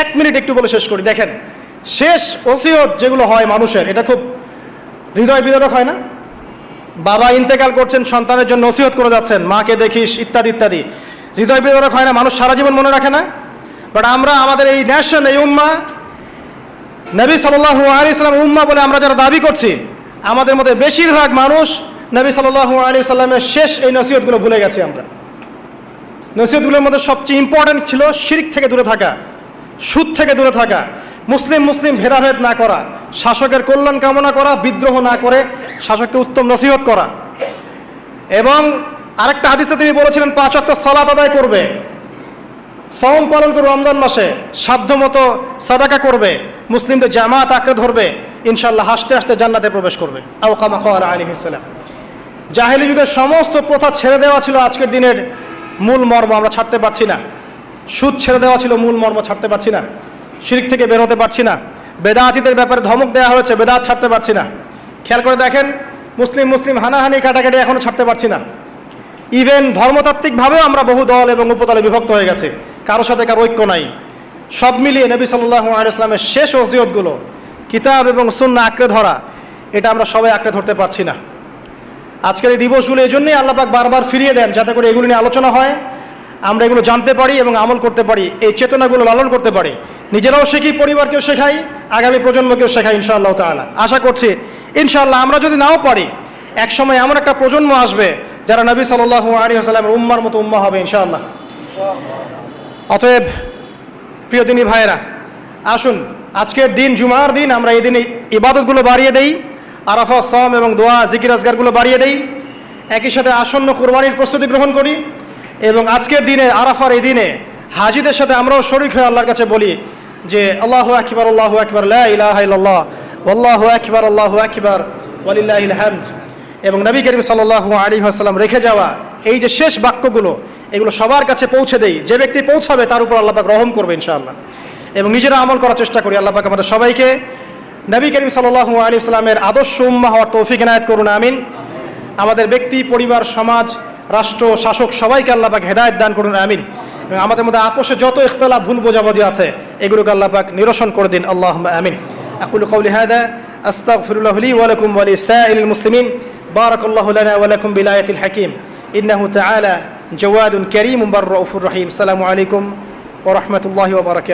1 minute একটু বলে শেষ করি। দেখেন, শেষ ওসিয়ত যেগুলো হয় মানুষের, এটা খুব হৃদয় বিদারক হয় না? বাবা ইন্তেকাল করছেন, সন্তানের জন্য ওসিয়ত করে যাচ্ছেন, মাকে দেখিস ইত্যাদি ইত্যাদি। হৃদয় বিদারক হয় না? মানুষ সারা জীবন মনে রাখে না? বাট আমরা আমাদের এই ন্যাশন, এই উম্মা, নবী সাল্লাল্লাহু আলাইহি সাল্লাম উম্মা বলে আমরা যারা দাবি করছি, আমাদের মধ্যে বেশিরভাগ মানুষ নবী সাল্লাল্লাহু আলাইহি সাল্লামের শেষ এই নসিহতগুলো ভুলে গেছি আমরা। নসিহতগুলোর মধ্যে সবচেয়ে ইম্পর্টেন্ট ছিল শিরক থেকে দূরে থাকা, সুদ থেকে দূরে থাকা, মুসলিম মুসলিম ভেদাভেদ না করা, শাসকের কল্যাণ কামনা করা, বিদ্রোহ না করে শাসককে উত্তম নসিহত করা। এবং আরেকটা হাদিসে তিনি বলেছিলেন 5 ওয়াক্ত সালাত আদায় করবে, সাওম পালন করবে, রমজান মাসে সাধ্যমতো সাদাকা করবে, মুসলিমদের জামাত আঁকড়ে ধরবে, ইনশাআল্লাহ হাসতে হাসতে জান্নাতে প্রবেশ করবে। আও কামা ক্বালা আলাইহিস সালাম। জাহেলি যুগের সমস্ত প্রথা ছেড়ে দেওয়া ছিল আজকের দিনের মূল মর্ম, আমরা ছাড়তে পারছি না। সুদ ছেড়ে দেওয়া ছিল মূল মর্ম, ছাড়তে পারছি না। শিরক থেকে বের হতে পারছি না। বেদাতীদের ব্যাপারে ধমক দেওয়া হয়েছে, বেদাত ছাড়তে পারছি না। খেয়াল করে দেখেন, মুসলিম মুসলিম হানাহানি কাটাকাটি এখনও ছাড়তে পারছি না। ইভেন ধর্মতাত্ত্বিকভাবেও আমরা বহু দল এবং উপদলে বিভক্ত হয়ে গেছে, কারোর সাথে কারো ঐক্য নাই। সব মিলিয়ে নবী সাল্লাল্লাহু আলাইহি ওয়াসাল্লামের শেষ ওসিয়তগুলো, কিতাব এবং সুন্নাহ আঁকড়ে ধরা, এটা আমরা সবাই আঁকড়ে ধরতে পারছি না। আজকের এই দিবসগুলো এই জন্যই আল্লাহ পাক বারবার ফিরিয়ে দেন, যাতে করে এগুলো নিয়ে আলোচনা হয়, আমরা এগুলো জানতে পারি এবং আমল করতে পারি, এই চেতনাগুলো লালন করতে পারি, নিজেরাও শিখি, পরিবারকেও শেখাই, আগামী প্রজন্মকেও শেখাই ইনশাআল্লাহ তাআলা। আশা করছি ইনশাআল্লাহ আমরা যদি নাও পারি, একসময় এমন একটা প্রজন্ম আসবে যারা নবী সাল্লাল্লাহু আলাইহি ওয়াসাল্লামের উম্মার মতো উম্মাহ হবে ইনশাআল্লাহ। অতএব প্রিয় দিনী ভাইয়েরা, আসুন আজকের দিন, জুমার দিন, আমরা এই দিনে ইবাদতগুলো বাড়িয়ে দেই, আরাফা, সাওম এবং দোয়া, জিকির আজগারগুলো বাড়িয়ে দেই, একই সাথে আসন্ন কুরবানির প্রস্তুতি গ্রহণ করি। এবং আজকের দিনে, আরাফার এই দিনে হাজিদের সাথে আমরাও শরীক হয়ে আল্লাহর কাছে বলি যে আল্লাহু আকবার, আল্লাহু আকবার, লা ইলাহা ইল্লাল্লাহ, আল্লাহু আকবার, আল্লাহু আকবার, ওয়ালিল্লাহিল হামদ। এবং নবী করিম সাল্লাল্লাহু আলাইহি ওয়াসাল্লাম রেখে যাওয়া এই যে শেষ বাক্যগুলো, এগুলো সবার কাছে পৌঁছে দেই। যে ব্যক্তি পৌঁছাবে তার উপর আল্লাহ পাক রহম করবে ইনশাআল্লাহ। এবং নিজেরা আমল করার চেষ্টা করি। আল্লাহ পাক আমাদের সবাইকে নবী করিম সাল্লাল্লাহু আলাইহি ওয়াসাল্লামের আদর্শ উম্মাহ হওয়ার তৌফিক এনায়েত করুন, আমিন। আমাদের ব্যক্তি, পরিবার, সমাজ, রাষ্ট্র, শাসক সবাইকে আল্লাহ পাক হেদায়েত দান করুন, আমিন। এবং আমাদের মধ্যে আপোষে যত ইখতিলাফ, ভুল বোঝাবুঝি আছে, এগুলোকে আল্লাহ পাক নিরসন করে দিন, আল্লাহুম্মা আমিন। আকুলু কওলি হাযা আস্তাগফিরুল্লাহ লি ওয়া লাকুম ওয়া লিসাইরিল মুসলিমিন। বারাকাল্লাহু লানা ওয়া লাকুম বিল আয়াতিল হাকীম। ইন্নাহু তাআলা জাওয়াদুন কারীমুন বার রাউফুর রহিম। আসসালামু আলাইকুম ওয়া রাহমাতুল্লাহি ওয়া বারাকাতুহু।